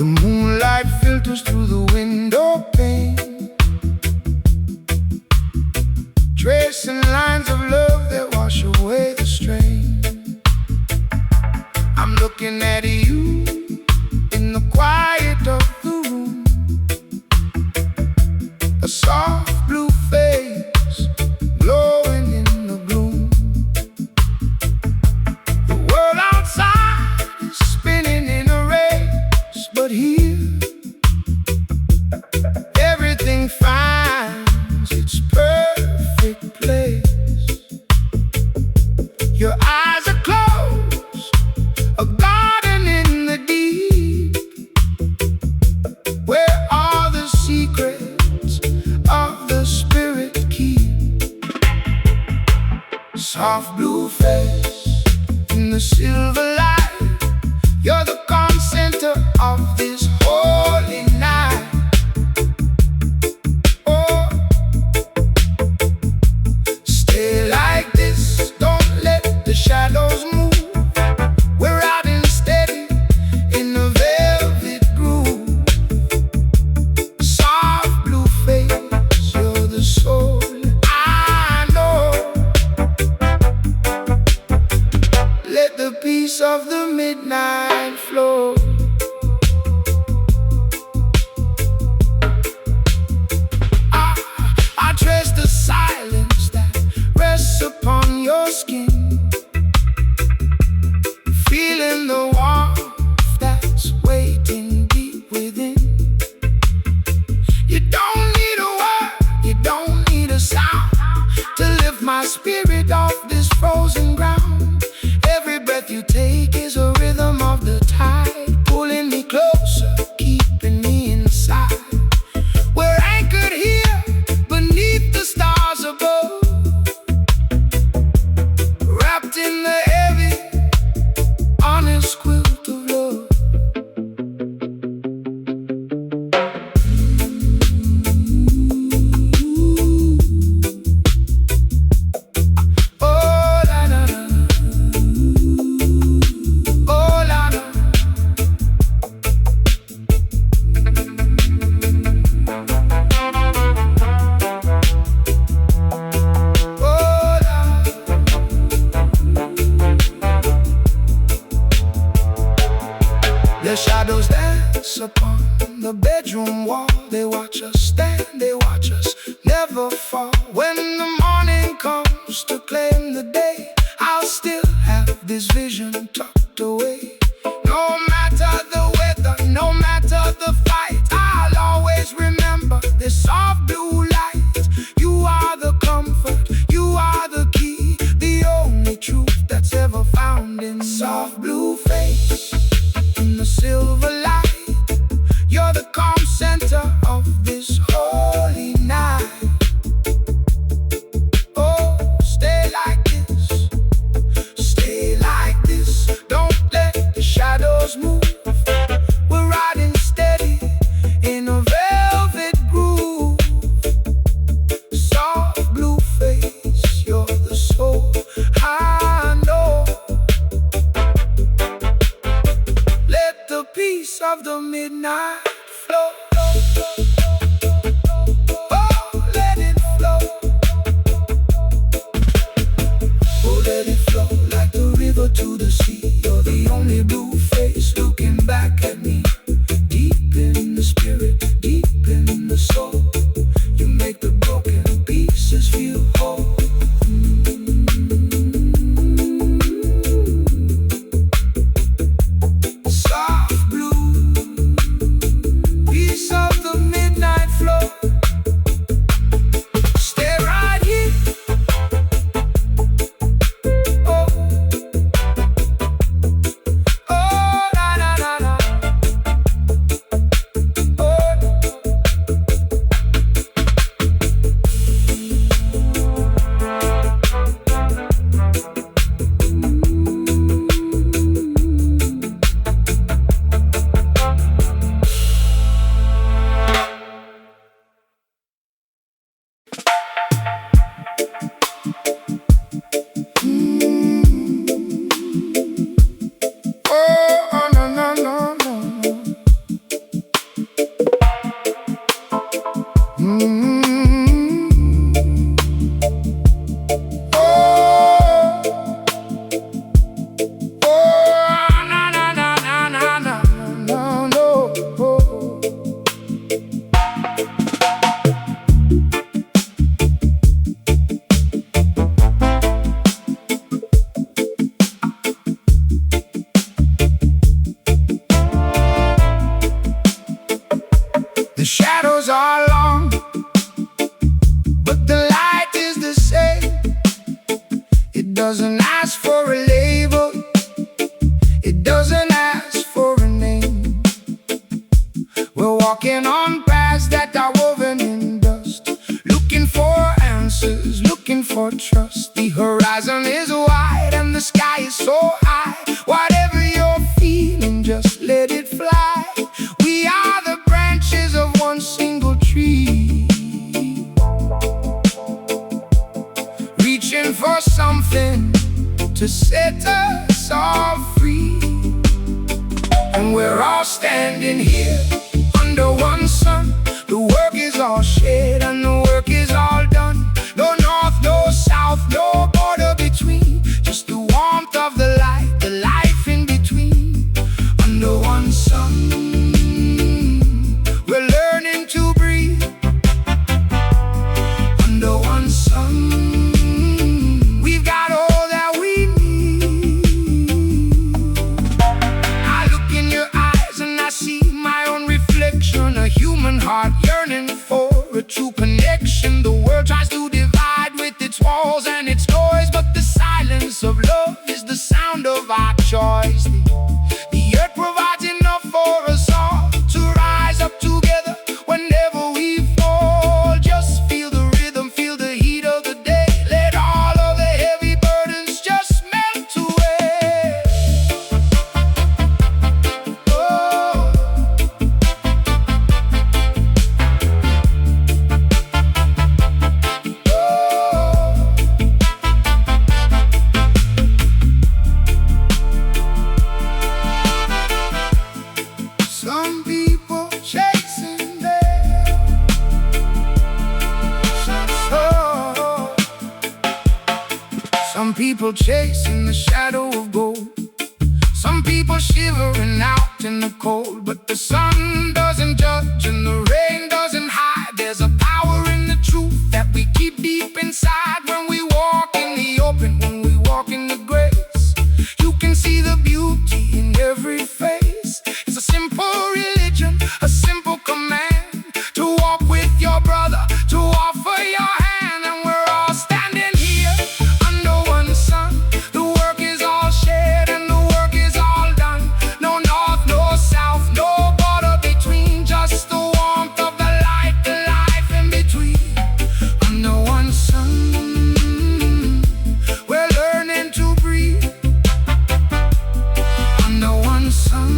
The moonlight filters through the window pane, tracing lines of love that wash away the strain. I'm looking at you in the quiet of the room, a soft blue face glowing in the gloom. The world outside is spinning in a race, but here everything finds its perfect place. Your eyes are closed, a garden in the deep, where all the secrets of the spirit keep. Soft blue face in the silver light, you're the calm center of this holy night. Oh, stay like this, don't let the shadows move. We're riding steady in a velvet groove. Soft blue face, you're the soul I know. Let the peace of the midnight flow. I trace the silence that rests upon your skin, feeling the warmth that's waiting deep within. You don't need a word, you don't need a sound to lift my spirit off this frozen ground. Every breath you take is a rhythm of the tide, pulling me closer, keeping me inside. We're anchored here beneath the stars above, wrapped in the heavy, honest quilt of love. Oh, la, la, la. Oh, la, la. Oh, la. The shadows dance upon the bedroom wall. They watch us stand, they watch us never fall. When the morning comes to claim the day, I'll still have this vision tucked away. No matter the weather, no matter the fight, I'll always remember this soft blue light. You are the comfort, you are the key, the only truth that's ever found in soft blue face. In the silver light, you're the calm center of this holy night. Oh, stay like this, stay like this, don't let the shadows move. We're riding steady in a velvet groove. Soft blue face, you're the soul I know. Let the peace of the midnight flow. Oh, let it flow. Oh, let it flow like the river to the sea. You're the only blue face looking back at me. Deep in the spirit, deep in the soul, you make the broken pieces feel whole. Soft blue, peace of the midnight flow. Stay right here. Oh, oh, shadows are long, but the light is the same. It doesn't ask for a label, it doesn't ask for a name. We're walking on paths that are woven in dust, looking for answers, looking for trust. The horizon is wide and the sky is so high. Whatever you're feeling, just let it fly. We are the branches of one single tree, reaching for something to set us all free. And we're all standing here under one sun. The work is all shared and the work is all done. No north, no south, no border between, just the warmth of the life in between. Under one sun, we're learning to breathe. Under one sun, we've got all that we need. I look in your eyes and I see my own reflection, a human heart yearning for a true connection. The world tries to divide with its walls and its noise, but the silence of love is the sound of our choice. The earth provides enough for us all to rise up together whenever we fall. Just feel the rhythm, feel the heat of the day. Let all of the heavy burdens just melt away. Oh. Some people chasing their soul. Some people chasing the shadow of gold. Some people shivering out in the cold. But the sun doesn't judge and the rain doesn't hide. There's a power in the truth that we keep deep inside. When we walk in the open, when we walk in the grace, you can see the beauty in every face. It's a simple religion, a simple command, to walk with your brother, to offer your hand. And we're all standing here under one sun. The work is all shared and the work is all done. No north, no south, no border between, just the warmth of the life in between. Under one sun, we're learning to breathe. Under one sun,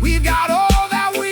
we've got all that we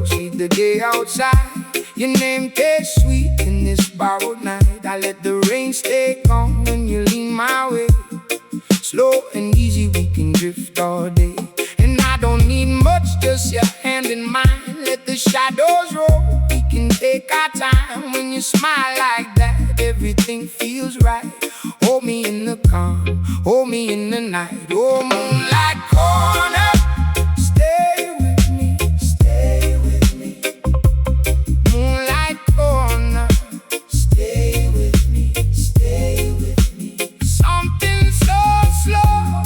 window, see the day outside. Your name tastes sweet in this borrowed night. I let the rain stay calm when you lean my way. Slow and easy, we can drift all day. And I don't need much, just your hand in mine. Let the shadows roll, we can take our time. When you smile like that, everything feels right. Hold me in the calm, hold me in the night. Oh, moonlight corner, stay with me, stay with me. Moonlight corner, stay with me, stay with me. Something so slow,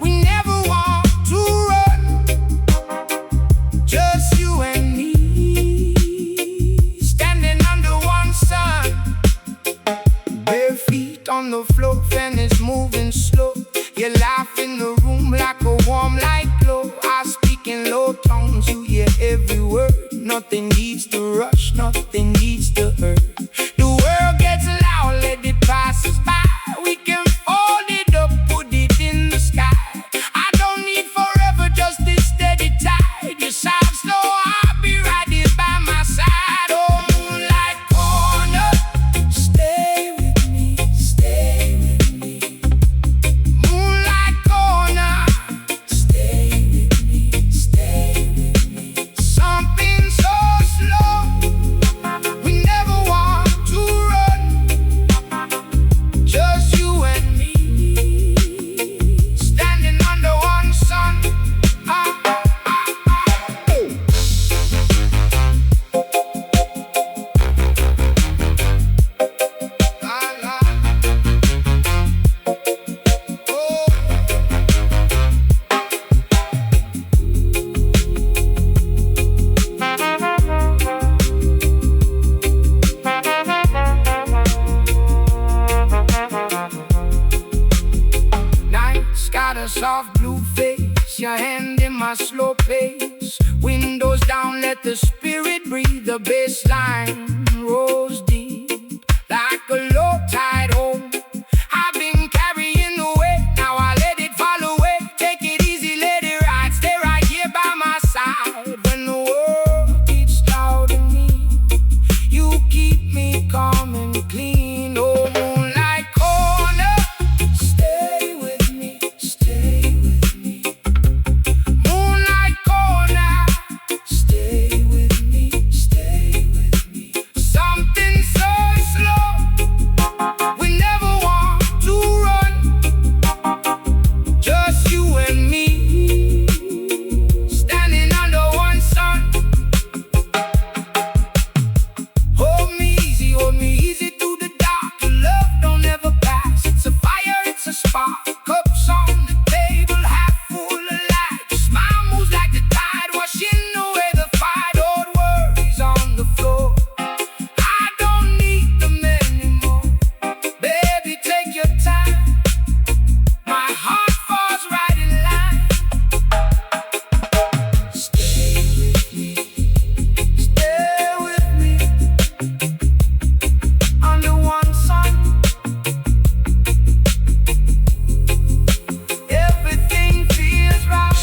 we never want to run. Just you and me, standing under one sun. Bare feet on the floor, fan is moving slow. You laugh in the room like a warm light glow. I speak in low tones, you hear every word. Nothing needs to rush, nothing needs to hurt. The world gets loud, let it pass us by. We can fold it up, put it in the sky. I don't need forever, just this steady tide. You sound slow, I'll be right here by my side. Oh, moonlight corner, stay with me, stay with me. Moonlight corner, stay with me, stay with me. Something so slow, we never want to run. Just you and me, standing under one sun. Oh. La, la. Oh. Night's got a soft blue face, your hand in my slow pace. Windows down, let the spirit breathe. The bass line rolls deep like a low tide home. I've been carrying the weight, now I let it fall away. Take it easy, let it ride, stay right here by my side. When the world beats loud in me, you keep me calm and clean. Oh, moonlight corner, stay with me, stay with me. Moonlight corner, stay with me, stay with me. Something so slow, we never want to run. Just you and me, standing under one sun. Hold me easy through the dark. Your love don't ever pass. It's a fire, it's a spark. Cups on the table, half full of light. Your smile moves like the tide, washing away the fight. Old worries on the floor, I don't need them anymore. Baby, take your time, my heart falls right in line. Stay with me, stay with me. Under one sun, everything feels right.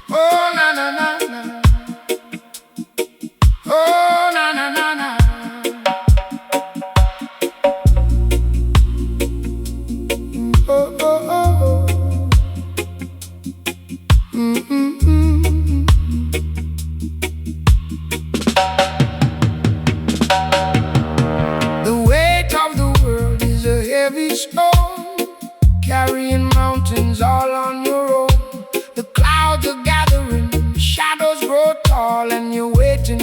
Oh, na na na na. Oh, na na na na. Oh, oh, oh. The weight of the world is a heavy stone, carrying mountains all on your own. The clouds are gathering, shadows grow tall, and you're waiting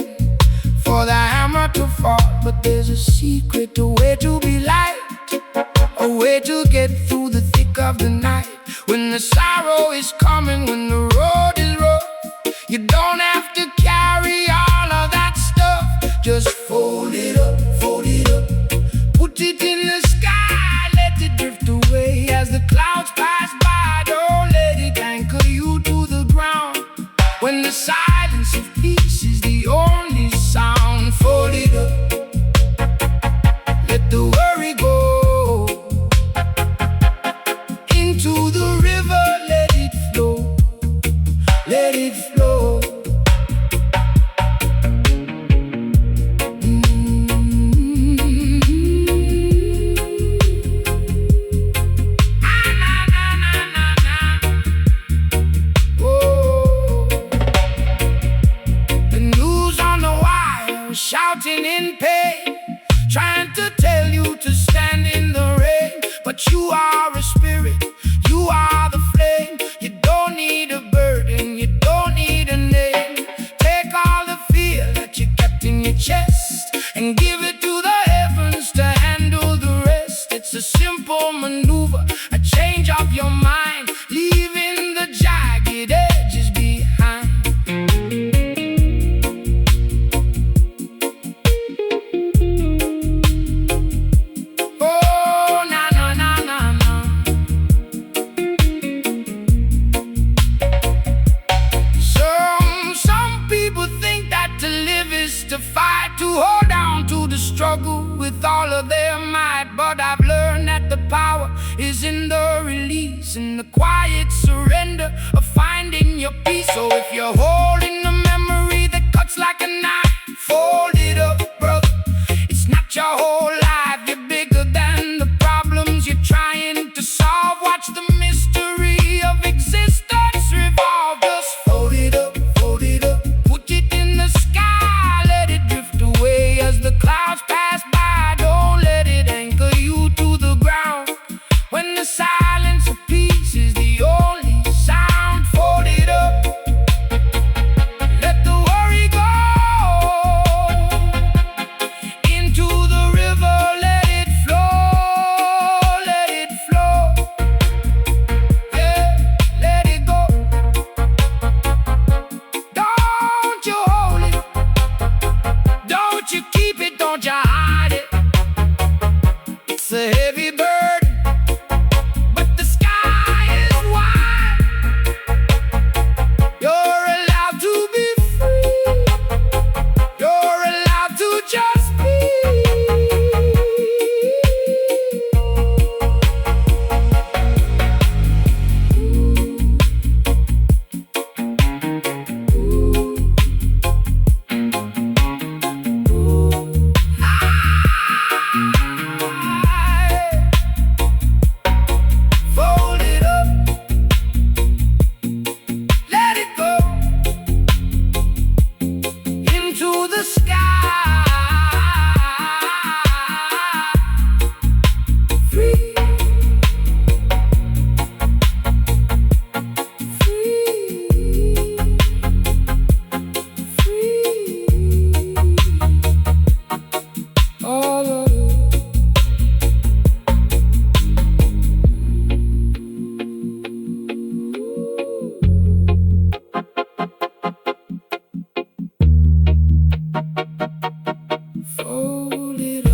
for the hammer to fall. But there's a secret, a way to be light, a way to get through the thick of the night. When the sorrow is coming, when the road is rough, you don't have to carry all of that stuff. Just fold it up, fold it up. Put it in the sky, let it drift away as the clouds pass by. Don't let it anchor you to the ground. When the silence of peace is the only sound, fold it up, let the worry go into the river. Let it flow, let it flow. Shouting in pain, trying to tell you to stand in the rain. But you are a spirit, you are the flame. You don't need a burden, you don't need a name. Take all the fear that you kept in your chest and give it to the heavens to handle the rest. It's a simple maneuver, a change of your mind, leaving the jagged edges behind. To fight, to hold on to the struggle with all of their might. But I've learned that the power is in the release, in the quiet surrender of finding your peace. So if you're holding a memory that cuts like a knife, fold it up, brother. It's not your whole life. You're bigger than the problems you're trying to solve. Watch the mystery of existence revolve. Just fold it up, fold it up, put it in the sky, let it drift away as the clouds pass by. Don't let it anchor you to the ground. When the silence of peace is the only sound, fold it up, let the worry go into the river. Let it flow, let it flow. Yeah, let it go. Don't you hold it, don't you keep it, don't you hide it. It's a heavy burden, but the sky is wide. You're allowed to be free, you're allowed to just be. Fold it up, let it go into the sky. Free, free, all of it. Fold it up.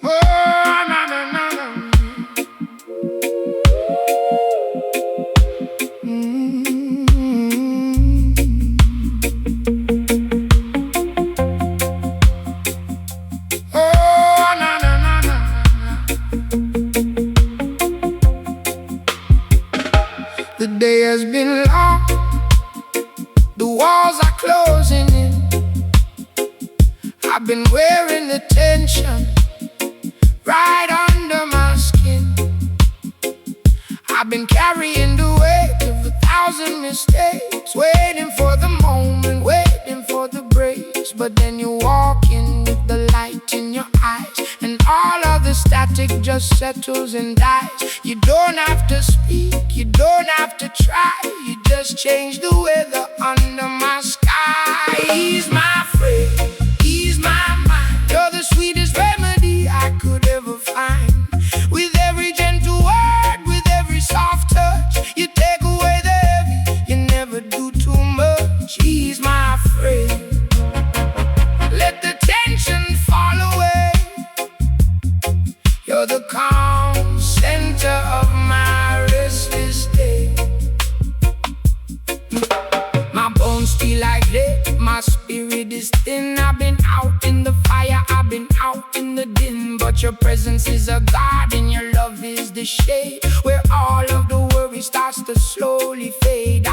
Oh, na, na, na, na. Oh, na, na, na, na. The day has been long, the walls are closing in. I've been wearing the tension right under my skin. I've been carrying the weight of 1,000 mistakes, waiting for the moment, waiting for the breaks. But then you walk in with the light in your eyes, and all of the static just settles and dies. You don't have to speak, you don't have to try, you just change the weather under my sky. Ease my friend, ease my mind. You're the sweetest remedy I could ever find. is thin. I've been out in the fire, I've been out in the din, but your presence is a garden, your love is the shade, where all of the worry starts to slowly fade.